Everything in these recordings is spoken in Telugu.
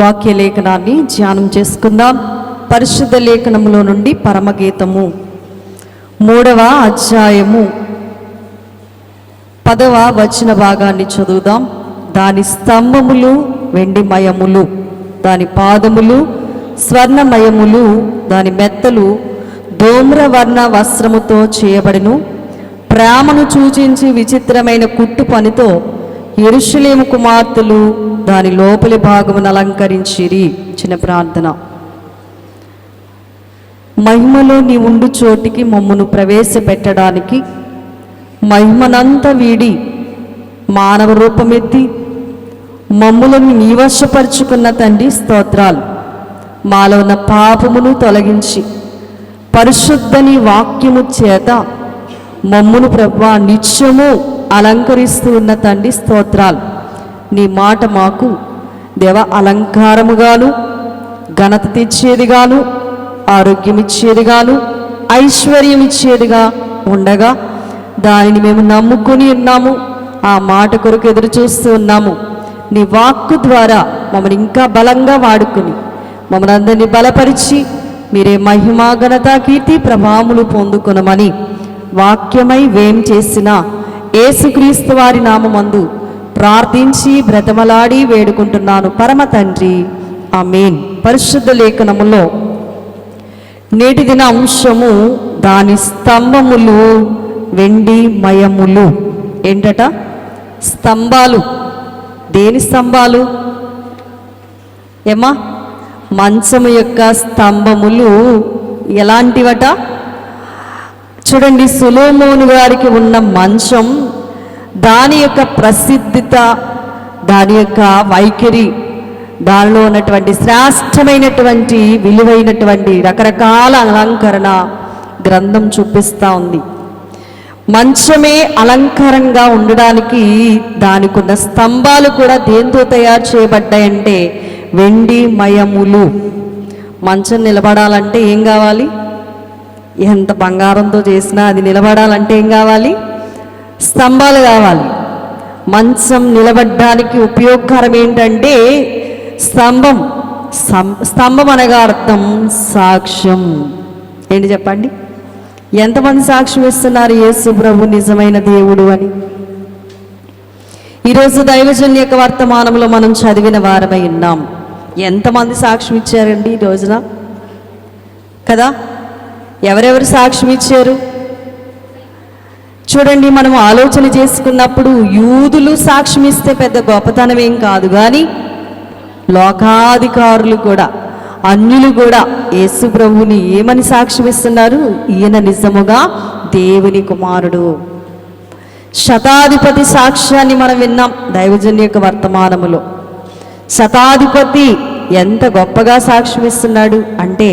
వాక్య లేఖనాన్ని ధ్యానం చేసుకుందాం. పరిశుద్ధ లేఖనములో నుండి పరమగీతము 3వ అధ్యాయము 10వ వచన భాగాన్ని చదువుదాం. దాని స్తంభములు వెండిమయములు, దాని పాదములు స్వర్ణమయములు, దాని మెత్తలు ధూమ్రవర్ణ వస్త్రముతో చేయబడిను. ప్రేమను సూచించి విచిత్రమైన కుట్టు పనితో యెరూషలేము కుమార్తెలు దాని లోపలి భాగమును అలంకరించిరి. చిన్న ప్రార్థన. మహిమలో నీ ఉండు చోటికి మమ్మను ప్రవేశపెట్టడానికి మహిమనంతా వీడి మానవ రూపమెత్తి మమ్ములను నీవశపరుచుకున్న తండ్రి స్తోత్రాలు. మాలో ఉన్న పాపమును తొలగించి పరిశుద్ధని వాక్యము చేత మమ్మును ప్రభువా నిత్యము అలంకరిస్తూ ఉన్న తండ్రి స్తోత్రాలు. నీ మాట మాకు దేవ అలంకారముగాను, ఘనత తెచ్చేదిగాను, ఆరోగ్యం ఇచ్చేదిగాను, ఐశ్వర్యం ఇచ్చేదిగా ఉండగా దానిని మేము నమ్ముకొని ఉన్నాము. ఆ మాట కొరకు ఎదురు చూస్తూ ఉన్నాము. నీ వాక్కు ద్వారా మమ్మల్ని ఇంకా బలంగా వాడుకొని మమ్మల్ని అందరినీ బలపరిచి మీరే మహిమా ఘనత కీర్తి ప్రభావములు పొందుకొనమని వాక్యమై వేం చేసిన యేసుక్రీస్తు వారి నామమందు ప్రార్థించి బ్రతమలాడి వేడుకుంటున్నాను పరమ తండ్రి, ఆమేన్. పరిశుద్ధ లేఖనములో నేటి దిన అంశము దాని స్తంభములు వెండి మయములు. ఏంటట? స్తంభాలు. దేని స్తంభాలు? ఏమా? మంచము యొక్క స్తంభములు ఎలాంటివట? చూడండి, సొలొమోను గారికి ఉన్న మంచం, దాని యొక్క ప్రసిద్ధిత, దాని యొక్క వైఖరి, దానిలో ఉన్నటువంటి శ్రేష్టమైనటువంటి విలువైనటువంటి రకరకాల అలంకరణ గ్రంథం చూపిస్తూ ఉంది. మంచమే అలంకారంగా ఉండడానికి దానికి ఉన్న స్తంభాలు కూడా దేంతో తయారు చేయబడ్డాయంటే వెండి మయములు. మంచం నిలబడాలంటే ఏం కావాలి? ఎంత బంగారంతో చేసినా అది నిలబడాలంటే ఏం కావాలి? స్తంభాలు కావాలి. మంచం నిలబడడానికి ఉపయోగకరం ఏంటంటే స్తంభం. స్తంభం అనగా అర్థం సాక్ష్యం. ఏంటి చెప్పండి? ఎంతమంది సాక్ష్యం ఇస్తున్నారు యేసు ప్రభు నిజమైన దేవుడు అని? ఈరోజు దైవజన్ యొక్క వర్తమానంలో మనం చదివిన వారమై ఉన్నాం. ఎంతమంది సాక్ష్యం ఇచ్చారండి ఈ రోజున కదా? ఎవరెవరు సాక్ష్యం ఇచ్చారు? చూడండి, మనం ఆలోచన చేసుకున్నప్పుడు యూదులు సాక్ష్యం ఇస్తే పెద్ద గొప్పతనం ఏం కాదు, కానీ లోకాధికారులు కూడా, అన్యులు కూడా యేసు ప్రభువుని ఏమని సాక్ష్యం ఇస్తున్నారు? ఈయన నిజముగా దేవుని కుమారుడు. శతాధిపతి సాక్ష్యాన్ని మనం విన్నాం దైవజన్య యొక్క వర్తమానములో. శతాధిపతి ఎంత గొప్పగా సాక్ష్యం ఇస్తున్నాడు అంటే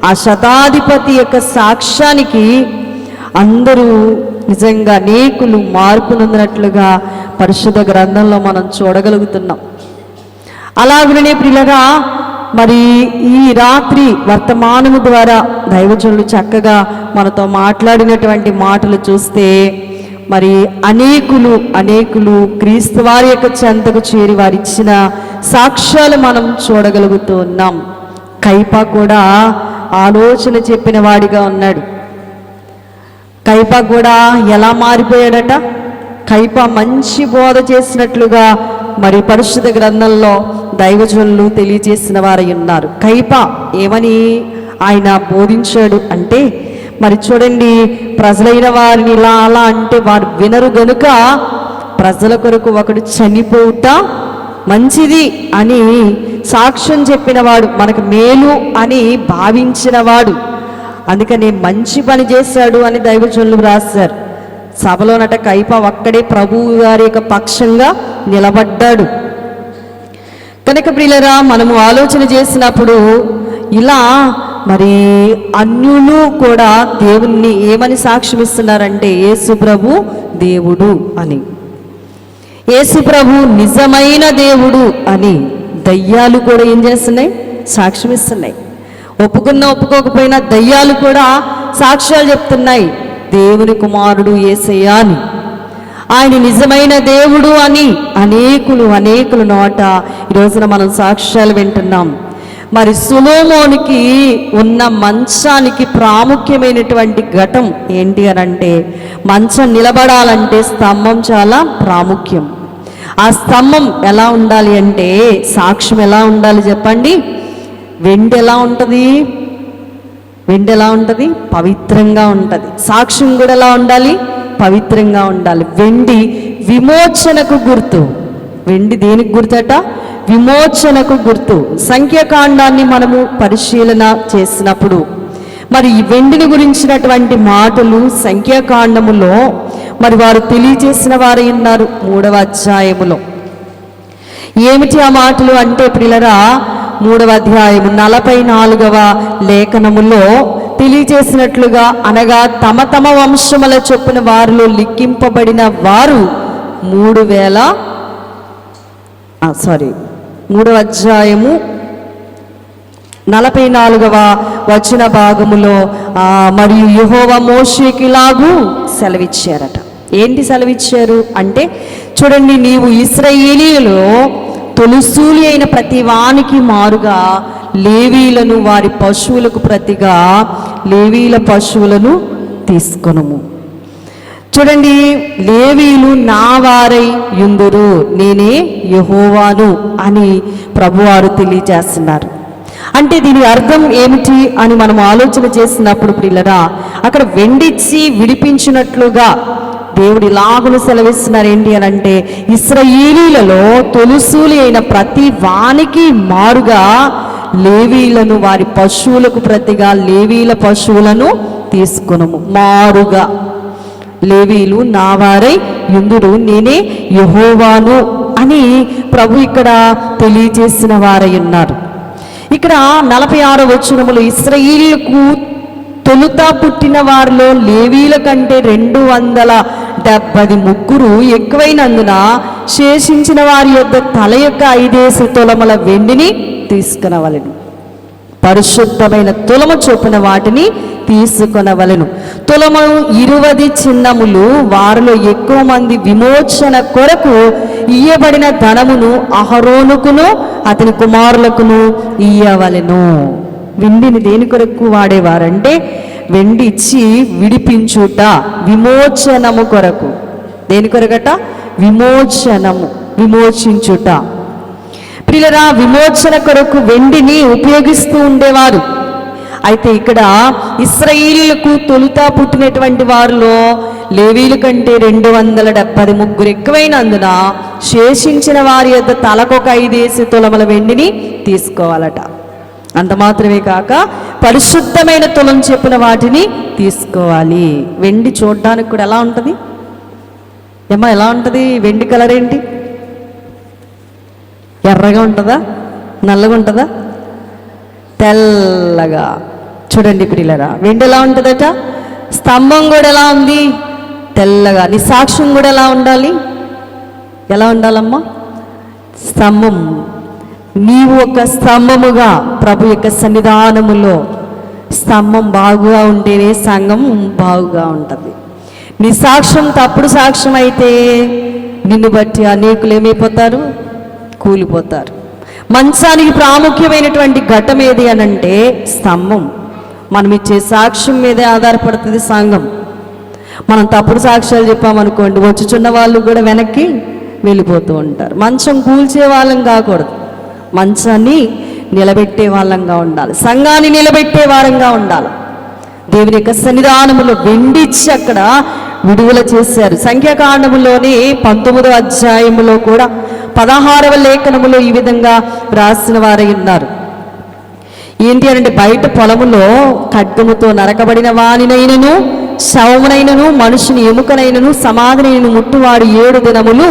ఆ శతాధిపతి యొక్క సాక్ష్యానికి అందరూ నిజంగా అనేకులు మార్పు నొందినట్లుగా పరిశుద్ధ గ్రంథంలో మనం చూడగలుగుతున్నాం. అలాగనే ప్రియులరా, మరి ఈ రాత్రి వర్తమానము ద్వారా దైవజనులు చక్కగా మనతో మాట్లాడినటువంటి మాటలు చూస్తే మరి అనేకులు క్రీస్తు వారి యొక్క చెంతకు చేరి వారిచ్చిన సాక్ష్యాలు మనం చూడగలుగుతూ ఉన్నాం. కైపా కూడా ఆలోచన చెప్పిన వాడిగా ఉన్నాడు. కైపా కూడా ఎలా మారిపోయాడట? కైపా మంచి బోధ చేసినట్లుగా మరి పరిశుద్ధ గ్రంథంలో దైవజనులు తెలియజేసిన వారై ఉన్నారు. కైపా ఏమని ఆయన బోధించాడు అంటే, మరి చూడండి, ప్రజలైన వారిని ఇలా అలా అంటే వారు వినరు గనుక ప్రజల కొరకు ఒకడు చనిపోవుట మంచిది అని సాక్ష్యం చెప్పినవాడు, మనకు మేలు అని భావించినవాడు, అందుకని మంచి పని చేశాడు అని దైవజనులు రాశారు. సభలోనట కైపా ఒక్కడే ప్రభువు గారి యొక్క పక్షంగా నిలబడ్డాడు. కనుక ప్రియులరా, మనము ఆలోచన చేసినప్పుడు ఇలా మరి అన్యులు కూడా దేవుణ్ణి ఏమని సాక్ష్యం ఇస్తున్నారంటే యేసు ప్రభు దేవుడు అని, యేసు ప్రభు నిజమైన దేవుడు అని దయ్యాలు కూడా ఏం చేస్తున్నాయి? సాక్ష్యం ఇస్తున్నాయి. ఒప్పుకున్నా ఒప్పుకోకపోయినా దయ్యాలు కూడా సాక్ష్యాలు చెప్తున్నాయి దేవుని కుమారుడు యేసయ్య అని. ఆయన నిజమైన దేవుడు అని అనేకులు నోట ఈ రోజున మనం సాక్ష్యాలు వింటున్నాం. మరి సొలొమోనుకి ఉన్న మంచానికి ప్రాముఖ్యమైనటువంటి ఘటం ఏంటి అని అంటే, మంచం నిలబడాలంటే స్తంభం చాలా ప్రాముఖ్యం. ఆ స్తంభం ఎలా ఉండాలి అంటే, సాక్ష్యం ఎలా ఉండాలి చెప్పండి? వెండి ఎలా ఉంటుంది? వెండి ఎలా ఉంటుంది? పవిత్రంగా ఉంటుంది. సాక్ష్యం కూడా ఎలా ఉండాలి? పవిత్రంగా ఉండాలి. వెండి విమోచనకు గుర్తు. వెండి దేనికి గుర్తట? విమోచనకు గుర్తు. సంఖ్యాకాండాన్ని మనము పరిశీలన చేసినప్పుడు మరి ఈ వెండిని గురించినటువంటి మాటలు సంఖ్యాకాండములో మరి వారు తెలియజేసిన వారు ఉన్నారు 3వ అధ్యాయములో. ఏమిటి ఆ మాటలు అంటే ప్రియులరా, 3వ అధ్యాయము 44వ లేఖనములో తెలియజేసినట్లుగా, అనగా తమ తమ వంశముల చొప్పున వారిలో లిఖింపబడిన వారు 3వ అధ్యాయము 44వ వచన భాగములో మరియు యెహోవా మోషేకి ఇలాగూ సెలవిచ్చారట. ఏంటి సెలవిచ్చారు అంటే, చూడండి, నీవు ఇశ్రాయేలీయులలో తొలిసూలి అయిన ప్రతి వానికి మారుగా లేవీలను వారి పశువులకు ప్రతిగా లేవీల పశువులను తీసుకొనుము. చూడండి, లేవీలు నా వారై యుందురు, నేనే యెహోవాను అని ప్రభువారు తెలియజేస్తున్నారు. అంటే దీని అర్థం ఏమిటి అని మనం ఆలోచన చేసినప్పుడు ప్రియులరా, అక్కడ వెండిచ్చి విడిపించినట్లుగా దేవుడు ఇలాగును సెలవిస్తున్నారు. ఏంటి అని అంటే, ఇశ్రాయేలీయులలో తొలిసూలి అయిన ప్రతి వానికి మారుగా లేవీలను వారి పశువులకు ప్రతిగా లేవీల పశువులను తీసుకొనుము. మారుగా లేవీలు నా వారై యుందురు, నేనే యెహోవాను అని ప్రభు ఇక్కడ తెలియజేసిన వారై ఉన్నారు. ఇక్కడ 46వ వచనములో, ఇశ్రాయేలుకు తొలుత పుట్టిన వారిలో లేవీల కంటే 270 ముగ్గురు ఎక్కువైనందున శేషించిన వారి యొద్ద తల యొక్క 5 తులముల వెండిని తీసుకునవలెను. పరిశుద్ధమైన తులము చొప్పున వాటిని తీసుకొనవలెను. తులము 20 చిన్నములు. వారిలో ఎక్కువ మంది విమోచన కొరకు ఇయ్యబడిన ధనమును అహరోనుకును అతని కుమారులకును ఇయ్యవలెను. వెండిని దేని కొరకు వాడేవారంటే, వెండి ఇచ్చి విడిపించుట, విమోచనము కొరకు. దేని కొరకట? విమోచించుట. ప్రియులరా, విమోచన కొరకు వెండిని ఉపయోగిస్తూ ఉండేవారు. అయితే ఇక్కడ ఇశ్రాయేలీయులకు తొలుత పుట్టినటువంటి వారిలో లేవీల కంటే 270 ముగ్గురు ఎక్కువైనందున శేషించిన వారి యొద్ద తలకొక 5 తులముల వెండిని తీసుకోవాలట. అంత మాత్రమే కాక పరిశుద్ధమైన తులం చెప్పిన వాటిని తీసుకోవాలి. వెండి చూడడానికి కూడా ఎలా ఉంటుంది? ఎలా ఉంటుంది? వెండి కలర్ ఏంటి? ఎర్రగా ఉంటుందా? నల్లగా ఉంటుందా? తెల్లగా. చూడండి ప్రియులరా, వెండి ఎలా ఉంటుందట? స్తంభం కూడా ఎలా ఉంది? తెల్లగా. నీ సాక్ష్యం కూడా ఎలా ఉండాలి? ఎలా ఉండాలమ్మా? స్తంభం. నీవు ఒక స్తంభముగా ప్రభు యొక్క సన్నిధానములో స్తంభం బాగుగా ఉంటేనే సంఘం బాగుగా ఉంటుంది. నీ సాక్ష్యం తప్పుడు సాక్ష్యం అయితే నిన్ను బట్టి అనేకులు ఏమైపోతారు? కూలిపోతారు. మంచానికి ప్రాముఖ్యమైనటువంటి ఘట్టం ఏది అనంటే స్తంభం. మనం ఇచ్చే సాక్ష్యం మీదే ఆధారపడుతుంది సంఘం. మనం తప్పుడు సాక్ష్యాలు చెప్పామనుకోండి, వచ్చుచున్న వాళ్ళు కూడా వెనక్కి వెళ్ళిపోతూ ఉంటారు. మంచం కూల్చే వాళ్ళం కాకూడదు, మంచాన్ని నిలబెట్టే వాళ్ళంగా ఉండాలి. సంఘాన్ని నిలబెట్టే వారంగా ఉండాలి. దేవుని యొక్క సన్నిధానములో వెండిచ్చి అక్కడ విడుదల చేశారు. సంఖ్యాకాండములోని 19వ అధ్యాయములో కూడా 16వ లేఖనములో ఈ విధంగా రాసిన వారై ఉన్నారు. ఏంటి అంటే, బయట పొలములో ఖడ్గముతో నరకబడిన వానినైనను శవమునైనను మనుషుని ఎముకనైనను సమాధినైనను ముట్టువాడు 7 దినములు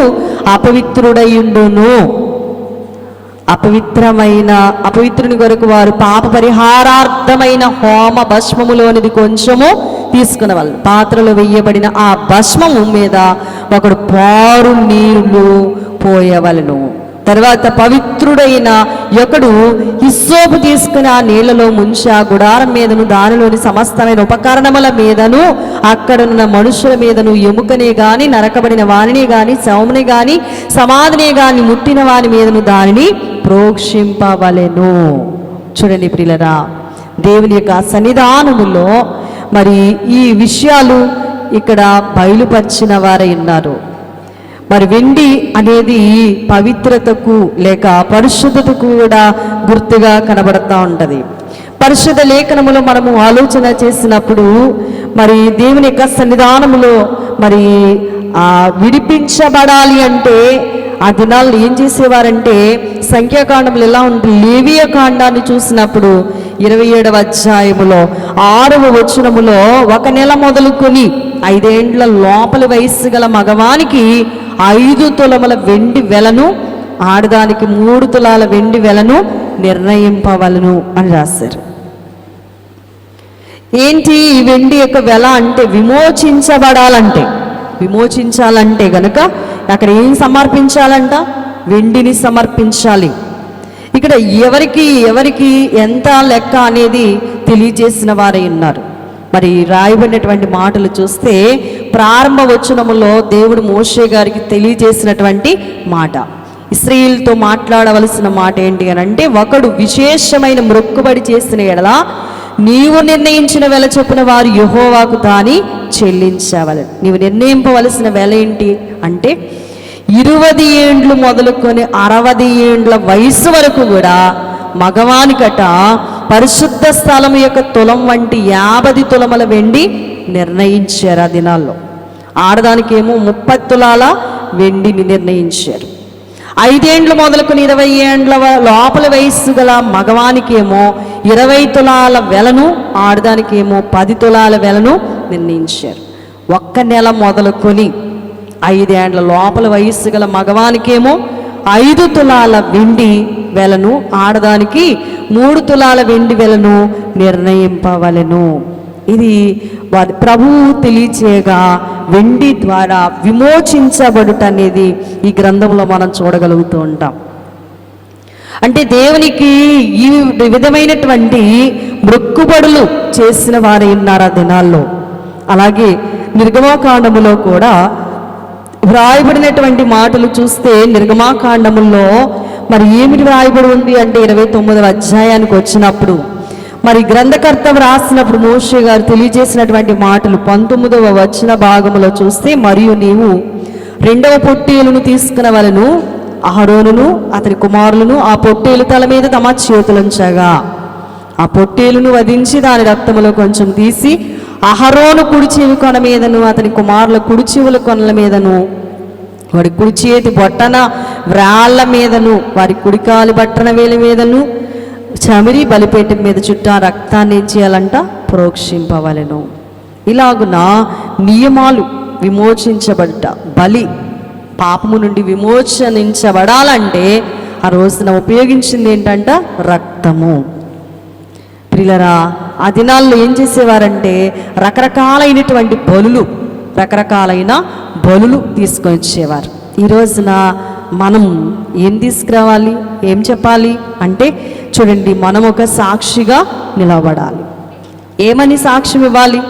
అపవిత్రుడయుండును. అపవిత్రుని కొరకు వారు పాప పరిహారార్థమైన హోమ భస్మములోనిది కొంచెము తీసుకునేవాళ్ళు. పాత్రలో వేయబడిన ఆ భస్మము మీద ఒకడు పారు నీళ్లు పోయవలను. తర్వాత పవిత్రుడైన ఒకడు హిస్సోపు తీసుకుని ఆ నీళ్లలో ముంచి ఆ గుడారం మీదను దానిలోని సమస్తమైన ఉపకరణముల మీదను అక్కడున్న మనుషుల మీదను ఎముకనే గాని నరకబడిన వాణిని గాని శవముని గాని సమాధిని గాని ముట్టిన వాని మీదను దానిని ప్రోక్షింపవలెను. చూడండి ప్రియులరా, దేవుని యొక్క సన్నిధానములో మరి ఈ విషయాలు ఇక్కడ బయలుపరిచిన వారై ఉన్నారు. మరి వెండి అనేది పవిత్రతకు లేక పరిశుద్ధతకు కూడా గుర్తుగా కనబడతా ఉంటుంది. పరిశుద్ధ లేఖనములో మనము ఆలోచన చేసినప్పుడు మరి దేవుని యొక్క సన్నిధానములో మరి విడిపించబడాలి అంటే ఆ దినాల్లో ఏం చేసేవారంటే సంఖ్యాకాండములు ఎలా ఉంటుంది, లేవియ కాండాన్ని చూసినప్పుడు 27వ అధ్యాయములో 6వ వచనములో 1 నెల మొదలుకొని 5 ఏండ్ల లోపలి వయస్సు గల మగవానికి 5 తులముల వెండి వెలను, ఆడదానికి 3 తులాల వెండి వెలను నిర్ణయింపవలను అని రాశారు. ఏంటి ఈ వెండి యొక్క వెల అంటే విమోచించాలంటే గనక అక్కడ ఏం సమర్పించాలంట, వెండిని సమర్పించాలి. ఇక్కడ ఎవరికి ఎంత లెక్క అనేది తెలియజేసిన వారై ఉన్నారు. మరి రాయబడినటువంటి మాటలు చూస్తే ప్రారంభ వచనములో దేవుడు మోషే గారికి తెలియజేసినటువంటి మాట, ఇశ్రాయేలుతో మాట్లాడవలసిన మాట ఏంటి అని అంటే, ఒకడు విశేషమైన మొక్కుబడి చేసిన ఎడల నీవు నిర్ణయించిన వెల చొప్పున వారు యెహోవాకు దాని చెల్లించవలెను. నీవు నిర్ణయింపవలసిన వెల ఏంటి అంటే 20 ఏండ్లు మొదలుకొని 60 ఏండ్ల వయసు వరకు కూడా మగవానికట పరిశుద్ధ స్థలం యొక్క తులం వంటి 50 తులముల వెండి నిర్ణయించారు ఆ దినాల్లో. ఆడదానికి ఏమో 30 తులాల వెండిని నిర్ణయించారు. 5 ఏండ్లు మొదలుకొని 20 ఏండ్ల లోపల వయస్సు గల మగవానికి ఏమో 20 తులాల వెలను, ఆడదానికి ఏమో 10 తులాల వెలను నిర్ణయించారు. 1 నెల మొదలుకొని 5 ఏండ్ల లోపల వయస్సు గల మగవానికేమో 5 తులాల వెండి వెలను, ఆడదానికి 3 తులాల వెండి వెలను నిర్ణయింపవలెను. ఇది వారి ప్రభువు తెలియచేయగా వెండి ద్వారా విమోచించబడుట అనేది ఈ గ్రంథంలో మనం చూడగలుగుతూ ఉంటాం. అంటే దేవునికి ఈ విధమైనటువంటి మొక్కుబడులు చేసిన వారు ఉన్నారు ఆ దినాల్లో. అలాగే నిర్గమాకాండములో కూడా వ్రాయబడినటువంటి మాటలు చూస్తే నిర్గమాకాండములో మరి ఏమిటి వ్రాయబడి ఉంది అంటే 29వ అధ్యాయానికి వచ్చినప్పుడు మరి గ్రంథకర్త వ్రాసినప్పుడు మోషే గారు తెలియజేసినటువంటి మాటలు 19వ వచన భాగములో చూస్తే, మరియు నీవు 2వ పొట్టేలును తీసుకునవలెను, అహరోనును అతని కుమారులను ఆ పొట్టేలు తల మీద తమ చేతులుంచగా ఆ పొట్టేలును వధించి దాని రక్తములో కొంచెం తీసి అహరోను కుడి చెవి కొన మీదను అతని కుమారుల కుడి చెవుల కొనల మీదను వాడి కుడి చేతి బొట్టన వ్రాళ్ళ మీదను వారి కుడికాలి బట్టన వేల మీదను చమిరి బలిపేట మీద చుట్టా రక్తాన్ని ఏం చేయాలంట, ప్రోక్షింపవలెను. ఇలాగున నియమాలు విమోచించబడ్డ బలి పాపము నుండి విమోచనించబడాలంటే ఆ రోజున ఉపయోగించింది ఏంటంట, రక్తము. ప్రియులరా, ఆ దినాల్లో ఏం చేసేవారంటే రకరకాలైన బలులు తీసుకొని వచ్చేవారు. ఈ రోజున మనం ఏం తీసుకురావాలి, ఏం చెప్పాలి అంటే చూడండి, మనం ఒక సాక్షిగా నిలబడాలి. ఏమని సాక్ష్యం ఇవ్వాలి?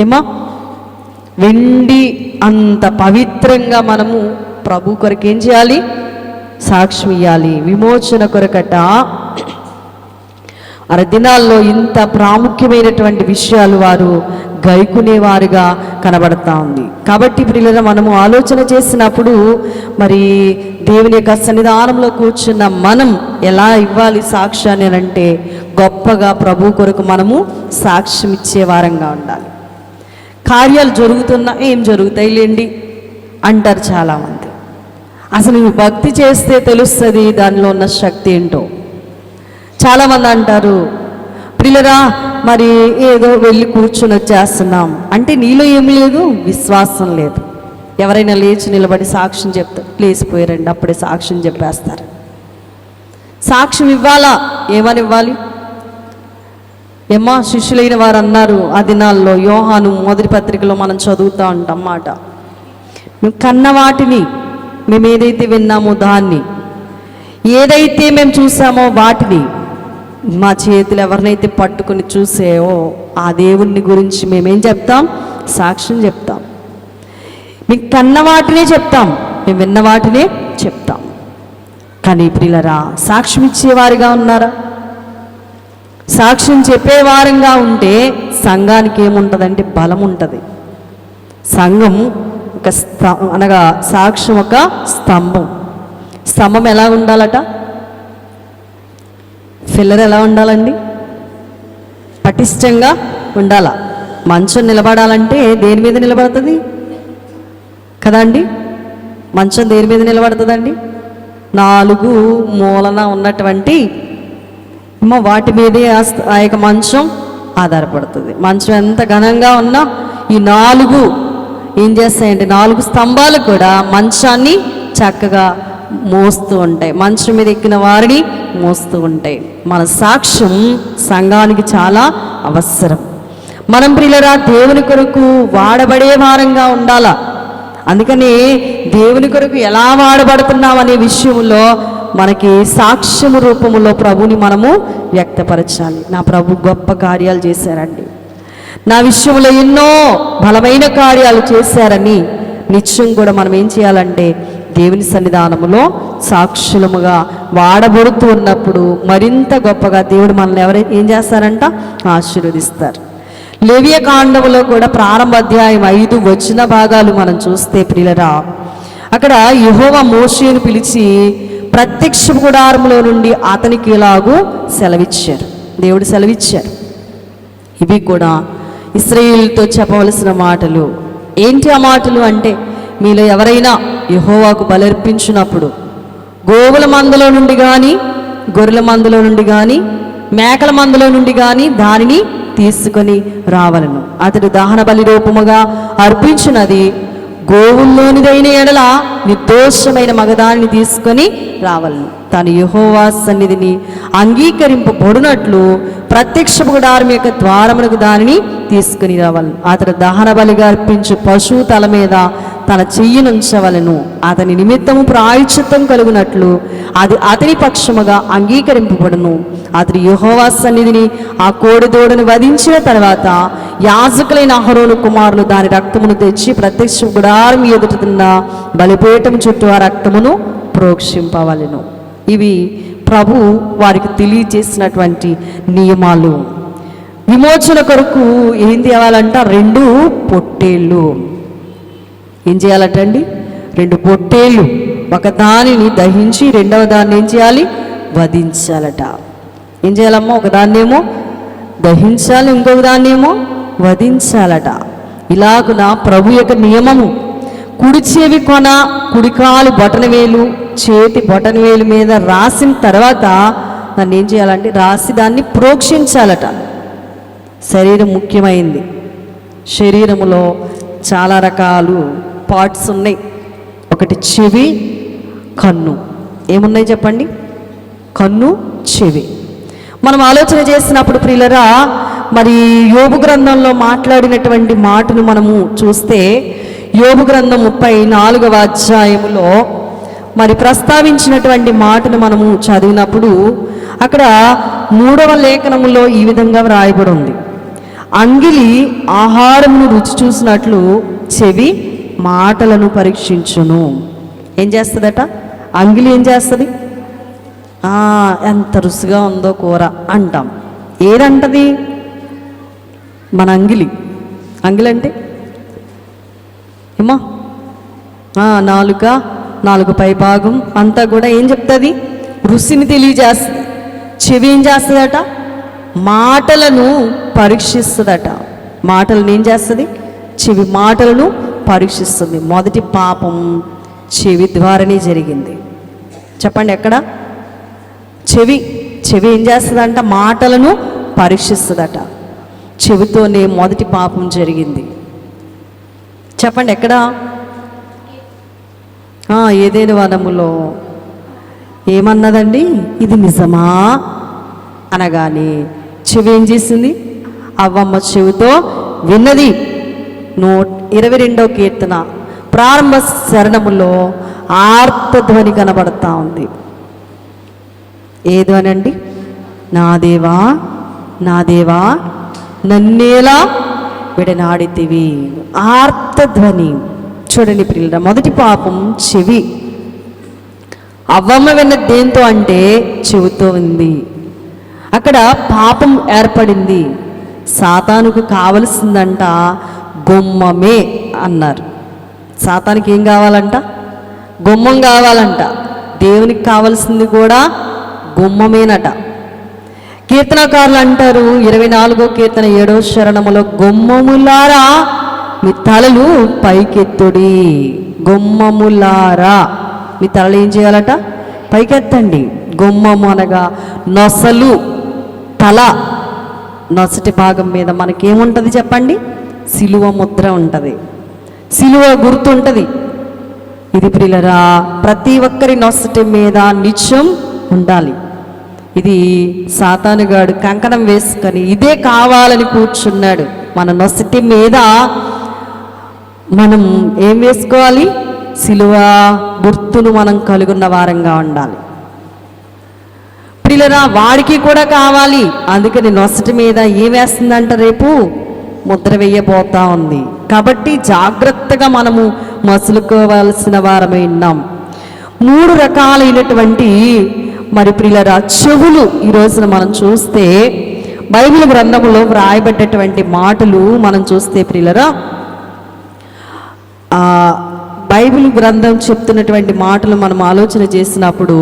ఏమా, వెండి అంత పవిత్రంగా మనము ప్రభు కొరకు ఏం చేయాలి, సాక్ష్యం ఇవ్వాలి. విమోచన కొరకట దినాల్లో ఇంత ప్రాముఖ్యమైనటువంటి విషయాలు వారు గైకునేవారుగా కనబడతా ఉంది. కాబట్టి ప్రియులారా, మనము ఆలోచన చేసినప్పుడు మరి దేవుని యొక్క సన్నిధానంలో కూర్చున్న మనం ఎలా ఇవ్వాలి సాక్ష్యాన్ని అంటే, గొప్పగా ప్రభు కొరకు మనము సాక్ష్యం ఇచ్చే వారంగా ఉండాలి. కార్యాలు జరుగుతున్నా ఏం జరుగుతాయి లేండి అంటారు చాలామంది. అసలు భక్తి చేస్తే తెలుస్తుంది దానిలో ఉన్న శక్తి ఏంటో. చాలామంది అంటారు, ప్రియులరా మరి ఏదో వెళ్ళి కూర్చొని వచ్చేస్తున్నాం అంటే నీలో ఏం లేదు, విశ్వాసం లేదు. ఎవరైనా లేచి నిలబడి సాక్ష్యం చెప్తారు, లేచిపోయారండి అప్పుడే సాక్ష్యం చెప్పేస్తారు. సాక్ష్యం ఇవ్వాలా, ఏమని ఇవ్వాలి? ఏమా శిష్యులైన వారు అన్నారు ఆ దినాల్లో, యోహాను మొదటి పత్రికలో మనం చదువుతూ ఉంటాం మాట, మేము కన్న వాటిని మేము ఏదైతే విన్నామో దాన్ని, ఏదైతే మేము చూసామో వాటిని, మా చేతులు ఎవరినైతే పట్టుకుని చూసాయో ఆ దేవుణ్ణి గురించి మేమేం చెప్తాం? సాక్ష్యం చెప్తాం. మీకు కన్న వాటినే చెప్తాం, మేము విన్న వాటినే చెప్తాం. కానీ ప్రియులరా, సాక్ష్యం ఇచ్చేవారిగా ఉన్నారా? సాక్ష్యం చెప్పేవారంగా ఉంటే సంఘానికి ఏముంటుందంటే బలం ఉంటుంది. సంఘం ఒక అనగా సాక్ష్యం ఒక స్తంభం. స్తంభం ఎలా ఉండాలట? పిల్లర్ ఎలా ఉండాలండి? పటిష్టంగా ఉండాలా. మంచం నిలబడాలంటే దేని మీద నిలబడుతుంది కదా అండి? మంచం దేని మీద నిలబడుతుందండి? 4 మూలన ఉన్నటువంటి వాటి మీదే ఆ యొక్క మంచం ఆధారపడుతుంది. మంచం ఎంత ఘనంగా ఉన్నా ఈ 4 ఏం చేస్తాయంటే 4 స్తంభాలు కూడా మంచాన్ని చక్కగా మోస్తూ ఉంటాయి, మంచం మీద ఎక్కిన వారిని మోస్తూ ఉంటాయి. మన సాక్ష్యం సంఘానికి చాలా అవసరం. మనం ప్రియులరా దేవుని కొరకు వాడబడే వారంగా ఉండాలా. అందుకని దేవుని కొరకు ఎలా వాడబడుతున్నాం అనే విషయంలో మనకి సాక్ష్యము రూపంలో ప్రభుని మనము వ్యక్తపరచాలి. నా ప్రభు గొప్ప కార్యాలు చేశారండి, నా విషయంలో ఎన్నో బలమైన కార్యాలు చేశారని నిత్యం కూడా మనం ఏం చేయాలంటే దేవుని సన్నిధానములో సాక్షులముగా వాడబడుతూ ఉన్నప్పుడు మరింత గొప్పగా దేవుడు మనల్ని ఏం చేస్తారంట? ఆశీర్వదిస్తారు. లేవియ కాండములో కూడా ప్రారంభ అధ్యాయం 5 వచ్చిన భాగాలు మనం చూస్తే ప్రియులరా, అక్కడ యెహోవా మోషేను పిలిచి ప్రత్యక్ష గుడారములో నుండి అతనికి ఇలాగూ సెలవిచ్చారు. దేవుడు సెలవిచ్చారు. ఇవి కూడా ఇశ్రాయేలుతో చెప్పవలసిన మాటలు. ఏంటి ఆ మాటలు అంటే, మీలో ఎవరైనా యెహోవాకు బలర్పించినప్పుడు గోవుల మందలో నుండి కానీ, గొర్రెల మందలో నుండి కానీ, మేకల మందలో నుండి కానీ దానిని తీసుకొని రావలను. అతడు దహన బలి రూపముగా అర్పించినది గోవుల్లోనిదైన ఎడల నిర్దోషమైన మగదాన్ని తీసుకొని రావలను. తాను యెహోవా సన్నిధిని అంగీకరింపబడినట్లు ప్రత్యక్ష గుడారం యొక్క ద్వారమునకు దానిని తీసుకుని రావలను. అతడు దహన బలిగా అర్పించు పశువు తల మీద తన చెయ్యినుంచవలను. అతని నిమిత్తము ప్రాయశ్చిత్తం కలుగునట్లు అది అతని పక్షముగా అంగీకరింపబడును. అతడు యెహోవా సన్నిధిని ఆ కోడిదూడను వధించిన తర్వాత యాజకులైన అహరోను కుమారులు దాని రక్తమును తెచ్చి ప్రత్యక్ష గుడారం ఎదుటిన్న బలిపీఠం చుట్టూ ఆ రక్తమును ప్రోక్షింపవలెను. ఇవి ప్రభు వారికి తెలియజేసినటువంటి నియమాలు. విమోచన కొరకు ఏం తేవాలంట? 2 పొట్టేళ్ళు. ఏం చేయాలటండి? 2 పొట్టేళ్ళు. ఒక దానిని దహించి రెండవ దాన్ని ఏం చేయాలి? వధించాలట. ఏం చేయాలమ్మా? ఒక దాన్నేమో దహించాలి, ఇంకొక దాన్నేమో వధించాలట. ఇలాగున ప్రభు యొక్క నియమము. కుడి చెవి కొన, కుడికాలు బొటనవేలు, చేతి బొటనవేలు మీద రాసిన తర్వాత దాన్ని ఏం చేయాలంటే రాసి దాన్ని ప్రోక్షించాలట. శరీరం ముఖ్యమైంది. శరీరములో చాలా రకాలు పార్ట్స్ ఉన్నాయి. ఒకటి చెవి, కన్ను. ఏమున్నాయి చెప్పండి? కన్ను, చెవి. మనం ఆలోచన చేసినప్పుడు ప్రియులరా, మరి యోబు గ్రంథంలో మాట్లాడినటువంటి మాటను మనము చూస్తే యోబు గ్రంథం 34వ అధ్యాయములో మరి ప్రస్తావించినటువంటి మాటను మనము చదివినప్పుడు అక్కడ 3వ లేఖనములో ఈ విధంగా వ్రాయబడి ఉంది. అంగిలి ఆహారమును రుచి చూసినట్లు చెవి మాటలను పరీక్షించును. ఏం చేస్తుందట? అంగిలి ఏం చేస్తుంది? ఎంత రుచిగా ఉందో కూర అంటాం. ఏదంటది? మన అంగిలి. అంగిలి అంటే ఏమో నాలుగు పై భాగం అంతా కూడా ఏం చెప్తుంది? రుచిని తెలియజేస్తుంది. చెవి ఏం చేస్తుందట? మాటలను పరీక్షిస్తుందట. మాటలను ఏం చేస్తుంది? చెవి మాటలను పరీక్షిస్తుంది. మొదటి పాపం చెవి ద్వారానే జరిగింది. చెప్పండి ఎక్కడ? చెవి ఏం చేస్తుందంట? మాటలను పరీక్షిస్తుందట. చెవితోనే మొదటి పాపం జరిగింది. చెప్పండి ఎక్కడ? ఏదైనా వనములో. ఏమన్నదండి? ఇది నిజమా అనగానే చెవి ఏం చేసింది? అవ్వమ్మ చెవితో విన్నది. 22వ కీర్తన ప్రారంభ శరణములో ఆర్తధ్వని కనబడతా ఉంది. ఏదో అనండి, నా దేవా నా దేవా నన్నేలా విడనాడితివి. ఆర్తధ్వని. చూడండి ప్రియులారా, మొదటి పాపం చెవి. అవ్వమ్మ విన్న దేంతో అంటే చెవితో ఉంది. అక్కడ పాపం ఏర్పడింది. సాతానుకు కావలసిందంట గుమ్మమే అన్నారు. సాతానికి ఏం కావాలంట? గుమ్మం కావాలంట. దేవునికి కావలసింది కూడా గుమ్మమేనట. కీర్తనకారులు అంటారు 24వ కీర్తన 7వ శరణములో, గుమ్మములారా మీ తలలు పైకెత్తుడి. గుమ్మములారా మీ తలలు ఏం చేయాలట? పైకెత్తండి. గుమ్మము అనగా నొసలు, తల. నొసటి భాగం మీద మనకేముంటుంది చెప్పండి? సిలువ ముద్ర ఉంటుంది, సిలువ గుర్తు ఉంటుంది. ఇది ప్రియులారా ప్రతి ఒక్కరి నొసటి మీద నిత్యం ఉండాలి. ఇది సాతానుగాడు కంకణం వేసుకొని ఇదే కావాలని కూర్చున్నాడు. మన నొసటి మీద మనం ఏం వేసుకోవాలి? సిలువ గుర్తును మనం కలుగున్న వారంగా ఉండాలి. ప్రియులారా వాడికి కూడా కావాలి. అందుకని నొసటి మీద ఏం వేస్తుందంట? రేపు ముద్ర వేయబోతా ఉంది. కాబట్టి జాగ్రత్తగా మనము మసులుకోవాల్సిన వారమై ఉన్నాం. 3 రకాలైనటువంటి మరి ప్రియులారా చెవులు ఈ రోజున మనం చూస్తే బైబిల్ గ్రంథములో వ్రాయబడ్డటువంటి మాటలు మనం చూస్తే ప్రియులారా, బైబిల్ గ్రంథం చెప్తున్నటువంటి మాటలు మనం ఆలోచన చేసినప్పుడు,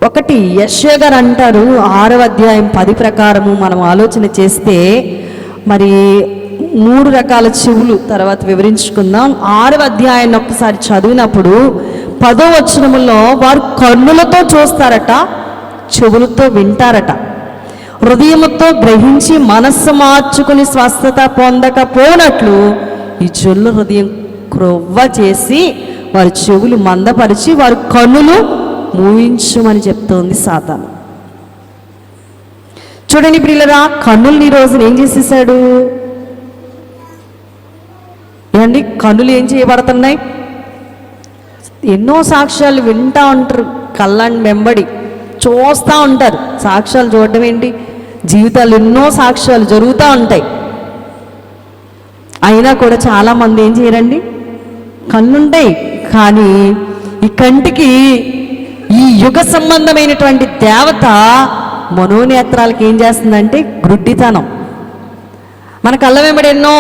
ఒకటి యెషయా గారు అంటారు 6వ అధ్యాయం 10 ప్రకారము మనం ఆలోచన చేస్తే, మరి 3 రకాల చెవులు తర్వాత వివరించుకుందాం. 6వ అధ్యాయాన్ని ఒక్కసారి చదివినప్పుడు 10వ వచనములో వారు కన్నులతో చూస్తారట, చెవులతో వింటారట, హృదయముతో గ్రహించి మనస్సు మార్చుకుని స్వస్థత పొందకపోనట్లు ఈ చెవుల హృదయం క్రొవ్వ చేసి వారి చెవులు మందపరిచి వారి కన్నులు మూయించమని చెప్తోంది సాతాను. చూడండి ప్రియులారా, కన్నుల్ని ఈ రోజున ఏం చేసేసాడు? ఏమండి, కన్నులు ఏం చేయబడుతున్నాయి? ఎన్నో సాక్ష్యాలు వింటూ ఉంటారు, కళ్ళని వెంబడి చూస్తూ ఉంటారు. సాక్ష్యాలు చూడడం ఏంటి? జీవితాలు ఎన్నో సాక్ష్యాలు జరుగుతూ ఉంటాయి. అయినా కూడా చాలామంది ఏం చేయరండి? కళ్ళుంటాయి కానీ ఈ కంటికి ఈ యుగ సంబంధమైనటువంటి దేవత మనోనేత్రాలకి ఏం చేస్తుందంటే గ్రుడ్డితనం. మన కళ్ళ వెంబడి ఎన్నో,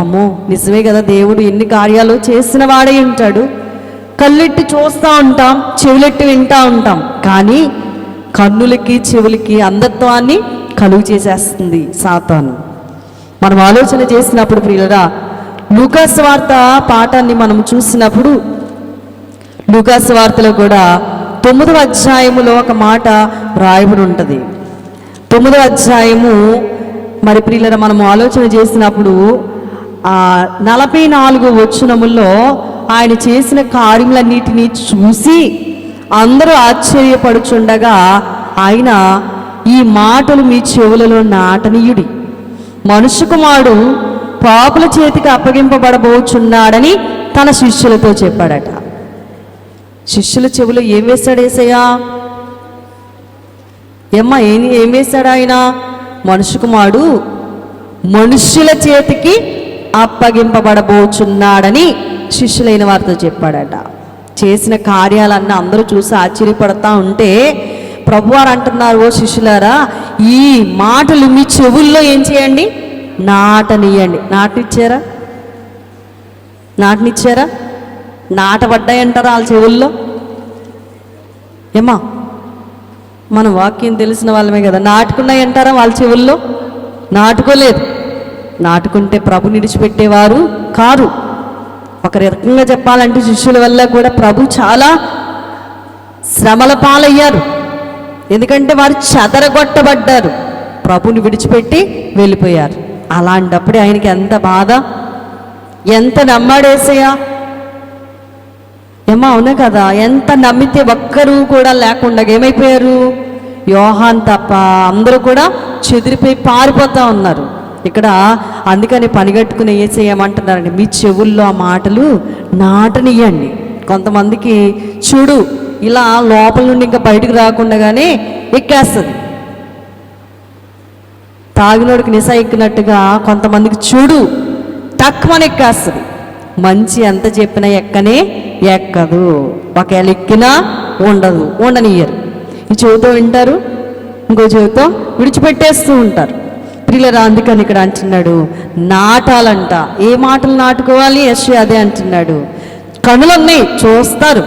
అమ్మో నిజమే కదా, దేవుడు ఎన్ని కార్యాలు చేసిన వాడే ఉంటాడు, కళ్ళెట్టి చూస్తూ ఉంటాం, చెవులెట్టి వింటూ ఉంటాం. కానీ కన్నులకి చెవులకి అంధత్వాన్ని కలుగు చేసేస్తుంది సాతాను. మనం ఆలోచన చేసినప్పుడు ప్రియులారా, లూకాసు వార్త పాఠాన్ని మనం చూసినప్పుడు లూకాసు వార్తలో కూడా 9వ అధ్యాయములో ఒక మాట రాయబడి ఉంటుంది. 9వ అధ్యాయము మరి ప్రియులారా మనం ఆలోచన చేసినప్పుడు 44 వచనముల్లో ఆయన చేసిన కార్యములన్నిటినీ చూసి అందరూ ఆశ్చర్యపడుచుండగా ఆయన, ఈ మాటలు మీ చెవులలో నాటనీయుడి, మనుష్య కుమారుడు పాపుల చేతికి అప్పగింపబడబోచున్నాడని తన శిష్యులతో చెప్పాడట. శిష్యుల చెవులో ఏం వేశాడు యేసయ్య? ఏం వేశాడు ఆయన? మనుష్య కుమారుడు మనుష్యుల చేతికి అప్పగింపబడబోచున్నాడని శిష్యులైన వారితో చెప్పాడట. చేసిన కార్యాలన్నీ అందరూ చూసి ఆశ్చర్యపడతా ఉంటే ప్రభువారు అంటున్నారు, ఓ శిష్యులారా, ఈ మాటలు మీ చెవుల్లో ఏం చేయండి? నాటనియండి. నాటనిచ్చారా? నాటబడ్డాయంటారా వాళ్ళ చెవుల్లో? ఏమా మన వాక్యం తెలిసిన వాళ్ళమే కదా, నాటుకున్నాయంటారా వాళ్ళ చెవుల్లో? నాటుకోలేదు. నాటుకుంటే ప్రభు నిడిచిపెట్టేవారు కారు. ఒక రకంగా చెప్పాలంటే శిష్యుల వల్ల కూడా ప్రభు చాలా శ్రమల పాలయ్యారు. ఎందుకంటే వారు చెదరగొట్టబడ్డారు, ప్రభుని విడిచిపెట్టి వెళ్ళిపోయారు. అలాంటప్పుడు ఆయనకి ఎంత బాధ, ఎంత నమ్మాడేసయ్యా. ఏమో అవునా కదా, ఎంత నమ్మితే ఒక్కరూ కూడా లేకుండా ఏమైపోయారు? యోహాన్ తప్ప అందరూ కూడా చెదిరిపోయి పారిపోతూ ఉన్నారు. ఇక్కడ అందుకని పనిగట్టుకుని ఏం చేయమంటున్నారండి, మీ చెవుల్లో ఆ మాటలు నాటనియండి. కొంతమందికి చూడు ఇలా లోపల నుండి ఇంకా బయటకు రాకుండానే ఎక్కేస్తుంది. తాగినోడికి నిశ ఎక్కినట్టుగా కొంతమందికి చూడు తక్కువని ఎక్కేస్తుంది. మంచి ఎంత చెప్పినా ఎక్కదు. ఒకవేళ ఎక్కినా ఉండనియ్యరు. ఈ చెవితో వింటారు, ఇంకో చెవితో విడిచిపెట్టేస్తూ ఉంటారు. ప్రియులారా, అందుకని ఇక్కడ అంటున్నాడు నాటాలంట. ఏ మాటలు నాటుకోవాలి? యెషయా అదే అంటున్నాడు. కనులున్నాయి చూస్తారు,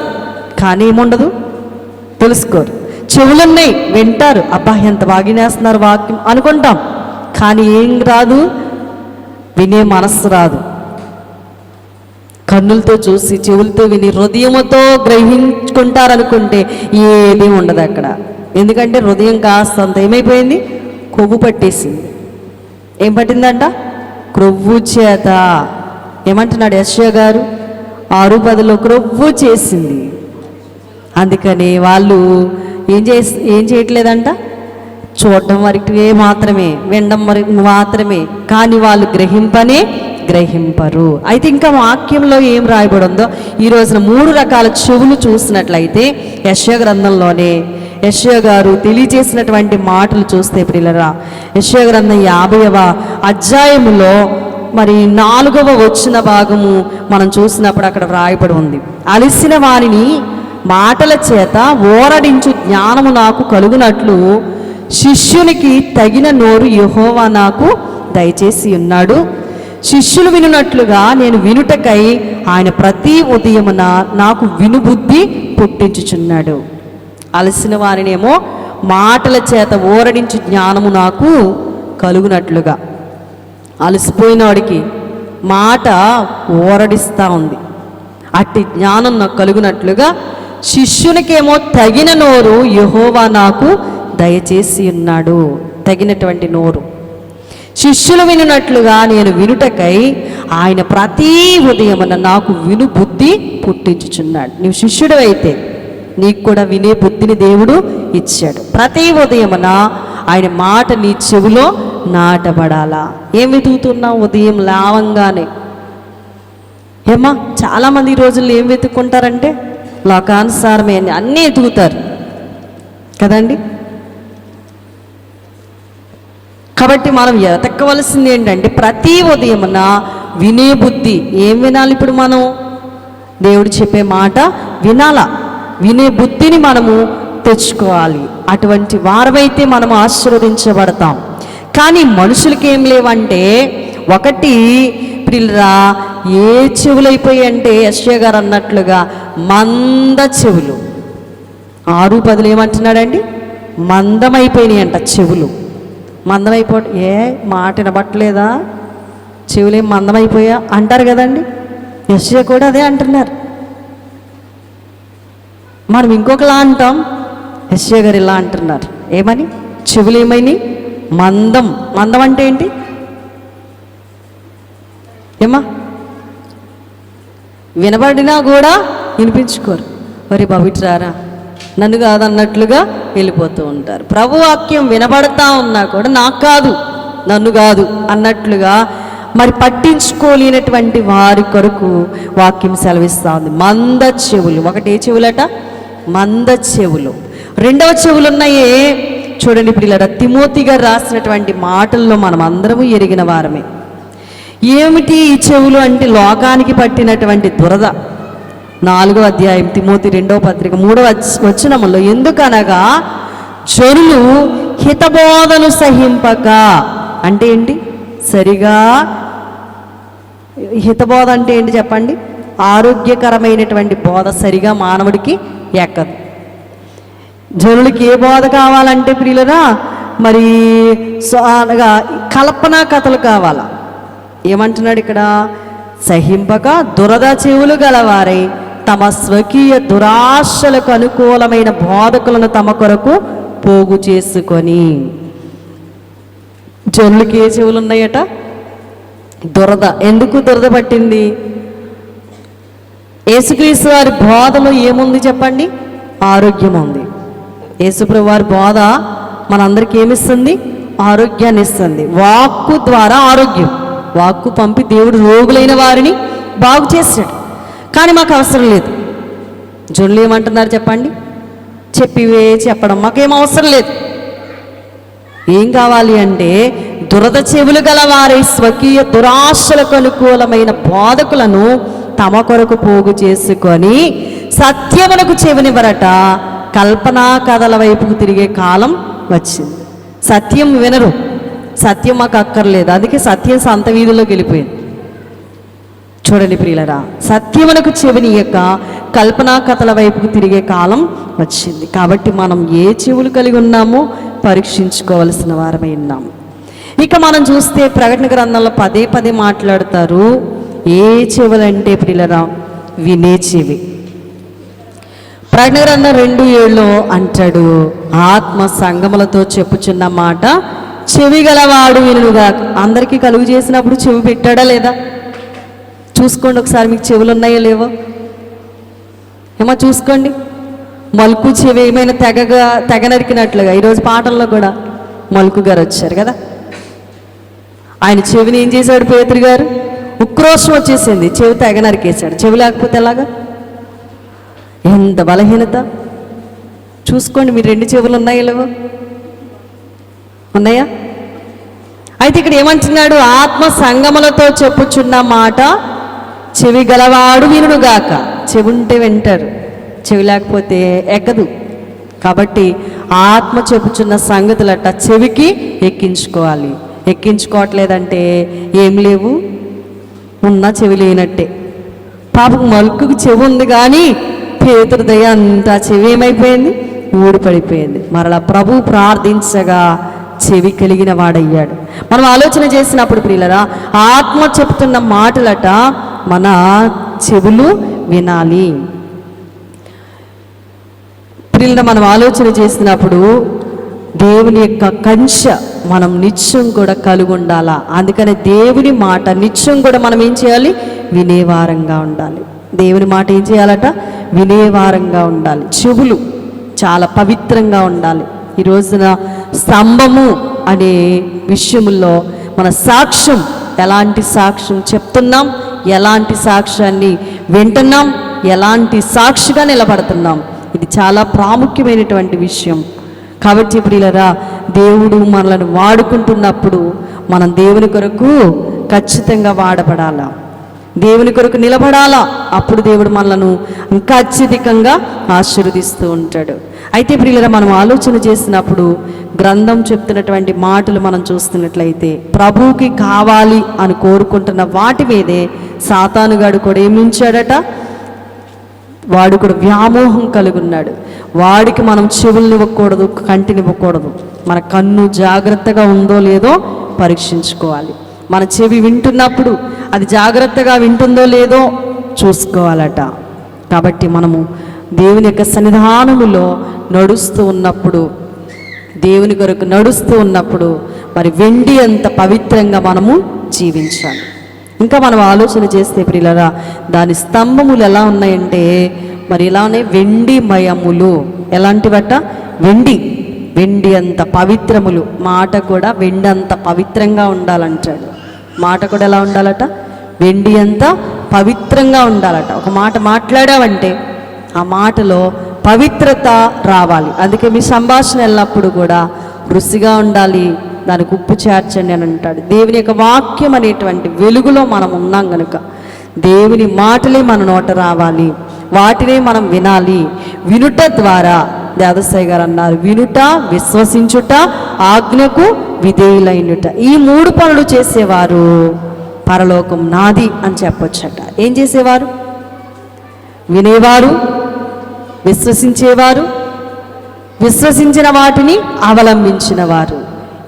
కానీ ఏముండదు, తెలుసుకోరు. చెవులున్నాయి వింటారు, అబ్బా ఎంత బాగినేస్తున్నారు వాక్యం అనుకుంటాం, కానీ ఏం రాదు, వినే మనస్సు రాదు. కన్నులతో చూసి చెవులతో విని హృదయముతో గ్రహించుకుంటారనుకుంటే ఏది ఉండదు అక్కడ. ఎందుకంటే హృదయం కాస్తంత ఏమైపోయింది, కొవ్వు పట్టేసింది. ఏం పట్టిందంట? క్రొవ్వు చేత. ఏమంటున్నాడు యెషయా గారు? 6:10 క్రొవ్వు చేసింది. అందుకని వాళ్ళు ఏం చేయట్లేదంట, చూడడం వరకే మాత్రమే, వినడం వరకు మాత్రమే, కానీ వాళ్ళు గ్రహింపరు. అయితే ఇంకా వాక్యంలో ఏం రాయబడి ఉందో ఈ రోజున 3 రకాల చెవులు చూసినట్లయితే యెషయా గ్రంథంలోనే యెషయా గారు తెలియజేసినటువంటి మాటలు చూస్తే ప్రియులారా, యెషయా గ్రంథం 50వ అధ్యాయములో మరి 4వ వచ్చిన భాగము మనం చూసినప్పుడు అక్కడ రాయబడి ఉంది, అలసిన వారిని మాటల చేత ఓరడించు జ్ఞానము నాకు కలుగునట్లు శిష్యునికి తగిన నోరు యెహోవా నాకు దయచేసి ఉన్నాడు. శిష్యులు వినున్నట్లుగా నేను వినుటకై ఆయన ప్రతి ఉదయమున నాకు వినుబుద్ధి పుట్టించుచున్నాడు. అలసిన వారినేమో మాటల చేత ఓరడించు జ్ఞానము నాకు కలుగునట్లుగా. అలసిపోయిన వాడికి మాట ఓరడిస్తూ ఉంది, అట్టి జ్ఞానం నాకు కలుగునట్లుగా శిష్యునికేమో తగిన నోరు యెహోవా నాకు దయచేసి ఉన్నాడు. తగినటువంటి నోరు. శిష్యులు వినున్నట్లుగా నేను వినుటకై ఆయన ప్రతి ఉదయమున నాకు విను బుద్ధి పుట్టించుచున్నాడు. నీవు శిష్యుడు అయితే నీకు కూడా వినే బుద్ధిని దేవుడు ఇచ్చాడు. ప్రతి ఉదయమున ఆయన మాట నీ చెవిలో నాటబడాలా. ఏం వెతుకుతున్నావు ఉదయం లేవంగానే? ఏమా చాలామంది ఈ రోజుల్లో ఏం వెతుక్కుంటారంటే లోకానుసారమే అన్నీ ఎదుగుతారు కదండి. కాబట్టి మనం ఎతక్కవలసింది ఏంటంటే ప్రతి ఉదయమున వినే బుద్ధి. ఏం వినాలి ఇప్పుడు మనం? దేవుడు చెప్పే మాట వినాలా. వినే బుద్ధిని మనము తెచ్చుకోవాలి. అటువంటి వారమైతే మనం ఆశీర్వదించబడతాం. కానీ మనుషులకి ఏం లేవంటే, ఒకటి ప్రియులారా ఏ చెవులైపోయి అంటే యెషయా గారు అన్నట్లుగా మంద చెవులు. 6:10 ఏమంటున్నాడండి? మందమైపోయినాయి అంట చెవులు. మందమైపోయి మాట వినబట్టలేదా, చెవులేం మందమైపోయా అంటారు కదండి. యెషయా కూడా అదే అంటున్నారు. మనం ఇంకొకలా అంటాం, యెషయా గారు ఇలా అంటున్నారు. ఏమని? చెవులు ఏమైనాయి? మందం. మందం అంటే ఏంటి ఏమా? వినబడినా కూడా వినిపించుకోరు. మరి బాబిట్రారా నన్ను కాదన్నట్లుగా వెళ్ళిపోతూ ఉంటారు. ప్రభు వాక్యం వినబడతా ఉన్నా కూడా నాకు కాదు, నన్ను కాదు అన్నట్లుగా మరి పట్టించుకోలేనటువంటి వారి కొరకు వాక్యం సెలవిస్తూ ఉంది. మంద చెవులు. ఒకటే చెవులట, మంద చెవులు. రెండవ చెవులు ఉన్నాయే చూడండి. ఇప్పుడు ఇలా తిమోతి గారు రాసినటువంటి మాటల్లో మనం అందరము ఎరిగిన వారమే. ఏమిటి ఈ చెవులు అంటే లోకానికి పట్టినటువంటి దురద. 4వ అధ్యాయం తిమోతి 2వ పత్రిక 3వ వచనములో, ఎందుకనగా జనులు హితబోధను సహింపక. అంటే ఏంటి? సరిగా హితబోధ అంటే ఏంటి చెప్పండి? ఆరోగ్యకరమైనటువంటి బోధ సరిగా మానవుడికి ఎక్కదు. జనులకి ఏ బోధ కావాలంటే ప్రియులరా మరి అనగా కల్పనా కథలు కావాలా. ఏమంటున్నాడు ఇక్కడ? సహింపక దురద చెవులు గలవారై తమ స్వకీయ దురాశలకు అనుకూలమైన బోధకులను తమ కొరకు పోగు చేసుకొని. జనులకి ఏ చెవులు ఉన్నాయట? దురద. ఎందుకు దురద పట్టింది? యేసుక్రీస్తు వారి బోధలో ఏముంది చెప్పండి? ఆరోగ్యం ఉంది. యేసుప్రభు వారి బోధ మనందరికీ ఏమిస్తుంది? ఆరోగ్యాన్ని ఇస్తుంది. వాక్కు ద్వారా ఆరోగ్యం. వాక్కు పంపి దేవుడు రోగులైన వారిని బాగు చేశాడు. కానీ మాకు అవసరం లేదు. జనులు ఏమంటున్నారు చెప్పండి? చెప్పివే చెప్పడం మాకేం అవసరం లేదు. ఏం కావాలి అంటే దురద చెవులు గల వారి స్వకీయ దురాశలకు అనుకూలమైన బోధకులను తమ కొరకు పోగు చేసుకొని సత్యమునకు చెవినివ్వరట. కల్పనా కథల వైపుకు తిరిగే కాలం వచ్చింది. సత్యం వినరు. సత్యం మాకు అక్కర్లేదు. అందుకే సత్యం సంత వీధిలోకి వెళ్ళిపోయింది. చూడండి ప్రియులరా, సత్యమునకు చెవినియక కల్పనా కథల వైపుకు తిరిగే కాలం వచ్చింది. కాబట్టి మనం ఏ చెవులు కలిగి ఉన్నామో పరీక్షించుకోవలసిన వారమై ఉన్నాము. ఇక మనం చూస్తే ప్రకటన గ్రంథంలో పదే పదే మాట్లాడతారు. ఏ చెవులంటే ప్రియులరా, వినే చెవి. ప్రకటన గ్రంథం 2:7 అంటాడు, ఆత్మ సంగములతో చెప్పుచున్న మాట చెవి గలవాడు వినుగా. అందరికీ కలుగు చేసినప్పుడు చెవి పెట్టాడా లేదా? చూసుకోండి ఒకసారి, మీకు చెవులు ఉన్నాయో లేవో ఏమో చూసుకోండి. మలుకు చెవి ఏమైనా తెగ నరికినట్లుగా ఈరోజు పాటల్లో కూడా మలుకు గారు వచ్చారు కదా. ఆయన చెవిని ఏం చేశాడు పేతురు గారు? ఉక్రోషం వచ్చేసింది, చెవి తెగ నరికేశాడు. చెవి లేకపోతే ఎలాగా? ఎంత బలహీనత చూసుకోండి. మీరు 2 చెవులు ఉన్నాయో లేవో? ఉన్నాయా? అయితే ఇక్కడ ఏమంటున్నాడు? ఆత్మ సంగములతో చెప్పుచున్న మాట చెవి గలవాడు వినుగాక. చెవి ఉంటే వింటారు, చెవి లేకపోతే ఎక్కదు. కాబట్టి ఆత్మ చెప్పుచున్న సంగతులట చెవికి ఎక్కించుకోవాలి. ఎక్కించుకోవట్లేదంటే ఏం లేవు, ఉన్న చెవి లేనట్టే. పాపం మలుకుకి చెవి ఉంది కానీ పేతురు దయ అంతా చెవి ఏమైపోయింది? ఊడిపడిపోయింది. మరలా ప్రభు ప్రార్థించగా చెవి కలిగిన వాడయ్యాడు. మనం ఆలోచన చేసినప్పుడు ప్రియులరా, ఆత్మ చెప్తున్న మాటలట మన చెవులు వినాలి. ప్రియులరా, మనం ఆలోచన చేసినప్పుడు దేవుని యొక్క కంచె మనం నిత్యం కూడా కలిగి ఉండాలా. అందుకని దేవుని మాట నిత్యం కూడా మనం ఏం చేయాలి? వినేవారంగా ఉండాలి. దేవుని మాట ఏం చేయాలట? వినేవారంగా ఉండాలి. చెవులు చాలా పవిత్రంగా ఉండాలి. ఈ రోజున స్తంభము అనే విషయంలో మన సాక్ష్యం, ఎలాంటి సాక్ష్యం చెప్తున్నాం, ఎలాంటి సాక్ష్యాన్ని వింటున్నాం, ఎలాంటి సాక్షిగా నిలబడుతున్నాం, ఇది చాలా ప్రాముఖ్యమైనటువంటి విషయం. కాబట్టి ప్రియులరా, దేవుడు మనల్ని వాడుకుంటున్నప్పుడు మనం దేవుని కొరకు ఖచ్చితంగా వాడబడాలా, దేవుని కొరకు నిలబడాలా. అప్పుడు దేవుడు మనలను ఇంకా అత్యధికంగా ఆశీర్వదిస్తూ ఉంటాడు. అయితే ప్రియులరా, మనం ఆలోచన చేసినప్పుడు గ్రంథం చెప్తున్నటువంటి మాటలు మనం చూస్తున్నట్లయితే ప్రభువుకి కావాలి అని కోరుకుంటున్న వాటి మీదే సాతానుగాడు కూడా ఏమించాడట? వాడు కూడా వ్యామోహం కలిగి ఉన్నాడు. వాడికి మనం చెవులనివ్వకూడదు, కంటినివ్వకూడదు. మన కన్ను జాగ్రత్తగా ఉందో లేదో పరీక్షించుకోవాలి. మన చెవి వింటున్నప్పుడు అది జాగ్రత్తగా వింటుందో లేదో చూసుకోవాలట. కాబట్టి మనము దేవుని యొక్క సన్నిధానములో నడుస్తూ ఉన్నప్పుడు, దేవుని కొరకు నడుస్తూ ఉన్నప్పుడు మరి వెండి అంత పవిత్రంగా మనము జీవించాలి. ఇంకా మనం ఆలోచన చేస్తే ప్రియులరా, దాని స్తంభములు ఎలా ఉన్నాయంటే మరి ఇలానే వెండి మయములు. ఎలాంటివట? వెండి అంత పవిత్రములు. మాట కూడా వెండి అంత పవిత్రంగా ఉండాలంటాడు. మాట కూడా ఎలా ఉండాలట? వెండి అంత పవిత్రంగా ఉండాలట. ఒక మాట మాట్లాడావంటే ఆ మాటలో పవిత్రత రావాలి. అందుకే మీ సంభాషణ ఎల్లప్పుడు కూడా రుచిగా ఉండాలి, దానికి ఉప్పు చేర్చండి అని అంటాడు. దేవుని యొక్క వాక్యం అనేటువంటి వెలుగులో మనం ఉన్నాం కనుక దేవుని మాటలే మన నోట రావాలి, వాటినే మనం వినాలి. వినుట ద్వారా దేవసాయి గారు అన్నారు, వినుట, విశ్వసించుట, ఆజ్ఞకు విధేయులైనట. ఈ 3 పనులు చేసేవారు పరలోకం నాది అని చెప్పొచ్చట. ఏం చేసేవారు? వినేవారు, విశ్వసించేవారు, విశ్వసించిన వాటిని అవలంబించిన వారు.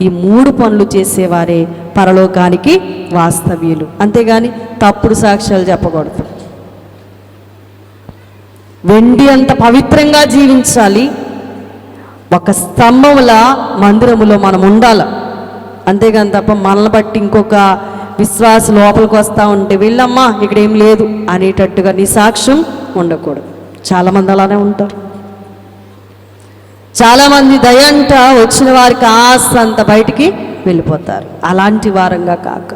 ఈ 3 పనులు చేసేవారే పరలోకానికి వాస్తవ్యులు. అంతేగాని తప్పుడు సాక్ష్యాలు చెప్పకూడదు. వెండి అంత పవిత్రంగా జీవించాలి. ఒక స్తంభముల మందిరములో మనం ఉండాలి. అంతేగాని తప్ప మనల్ని బట్టి ఇంకొక విశ్వాస లోపలికి వస్తూ ఉంటే వెళ్ళమ్మా ఇక్కడ ఏం లేదు అనేటట్టుగా నీ సాక్ష్యం ఉండకూడదు. చాలామంది అలానే ఉంటారు. చాలామంది దయ అంట వచ్చిన వారికి ఆస్తంత బయటికి వెళ్ళిపోతారు. అలాంటి వారంగా కాక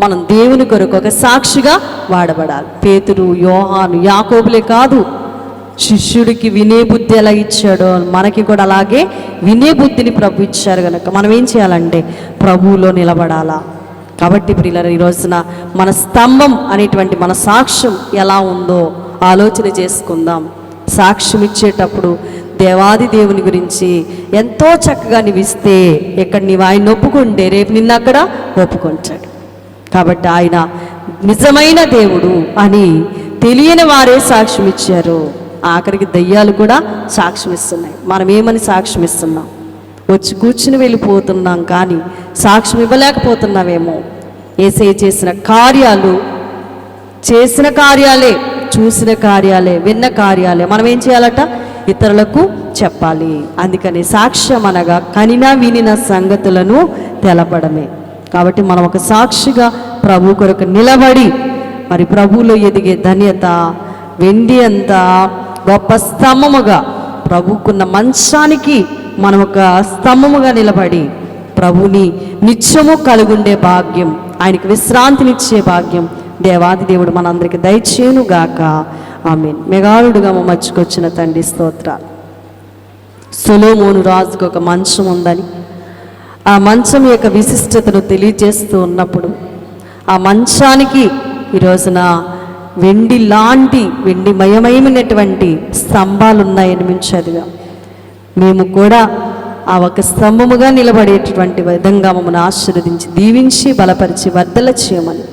మనం దేవుని కొరకు ఒక సాక్షిగా వాడబడాలి. పేతురు, యోహాను, యాకోబులే కాదు, శిష్యుడికి వినే బుద్ధి ఎలా ఇచ్చాడో మనకి కూడా అలాగే వినే బుద్ధిని ప్రభు ఇచ్చారు కనుక మనం ఏం చేయాలంటే ప్రభువులో నిలబడాలా. కాబట్టి ప్రియులారా, ఈ రోజున మన స్తంభం అనేటువంటి మన సాక్ష్యం ఎలా ఉందో ఆలోచన చేసుకుందాం. సాక్ష్యం ఇచ్చేటప్పుడు దేవాది దేవుని గురించి ఎంతో చక్కగా నీవిస్తే ఇక్కడ నీవు ఆయన ఒప్పుకుంటే రేపు నిన్న అక్కడ ఒప్పుకుంటాడు. కాబట్టి ఆయన నిజమైన దేవుడు అని తెలియని వారే సాక్ష్యం ఇచ్చారు. ఆఖరికి దయ్యాలు కూడా సాక్ష్యం ఇస్తున్నాయి. మనం ఏమని సాక్ష్యం ఇస్తున్నాం? వచ్చి కూర్చుని వెళ్ళిపోతున్నాం కానీ సాక్ష్యం ఇవ్వలేకపోతున్నామేమో. యేసయ్య చేసిన కార్యాలే, చూసిన కార్యాలే, విన్న కార్యాలే మనం ఏం చేయాలట? ఇతరులకు చెప్పాలి. అందుకని సాక్ష్యం అనగా కనినా వినిన సంగతులను తెలపడమే. కాబట్టి మనం ఒక సాక్షిగా ప్రభు కొరకు నిలబడి మరి ప్రభువులో ఎదిగే ధన్యత వెండి అంత గొప్ప స్తంభముగా ప్రభుకున్న మంచానికి మనం ఒక స్తంభముగా నిలబడి ప్రభుని నిత్యము కలుగుండే భాగ్యం, ఆయనకి విశ్రాంతినిచ్చే భాగ్యం దేవాది దేవుడు మనందరికి దయచేయును గాక. ఆమేన్. మెగారుడుగా మా మధ్యకొచ్చిన తండ్రి స్తోత్రాలు. సొలొమోను రాజుకు ఒక మంచం ఉందని, ఆ మంచం యొక్క విశిష్టతను తెలియజేస్తూ ఉన్నప్పుడు ఆ మంచానికి ఈ రోజున వెండిమయమైనటువంటి స్తంభాలు ఉన్నాయని మేము చదివాం. మేము కూడా ఆ ఒక స్తంభముగా నిలబడేటటువంటి విధంగా మమ్మల్ని ఆశీర్వదించి దీవించి బలపరిచి వర్ధల చేయమని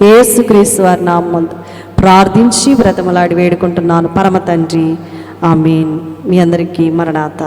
యేసుక్రీస్తు వారి నామమున ప్రార్థించి బ్రతమలాడి వేడుకుంటున్నాను పరమ తండ్రి. ఆమేన్. మీ అందరికీ మరణాత.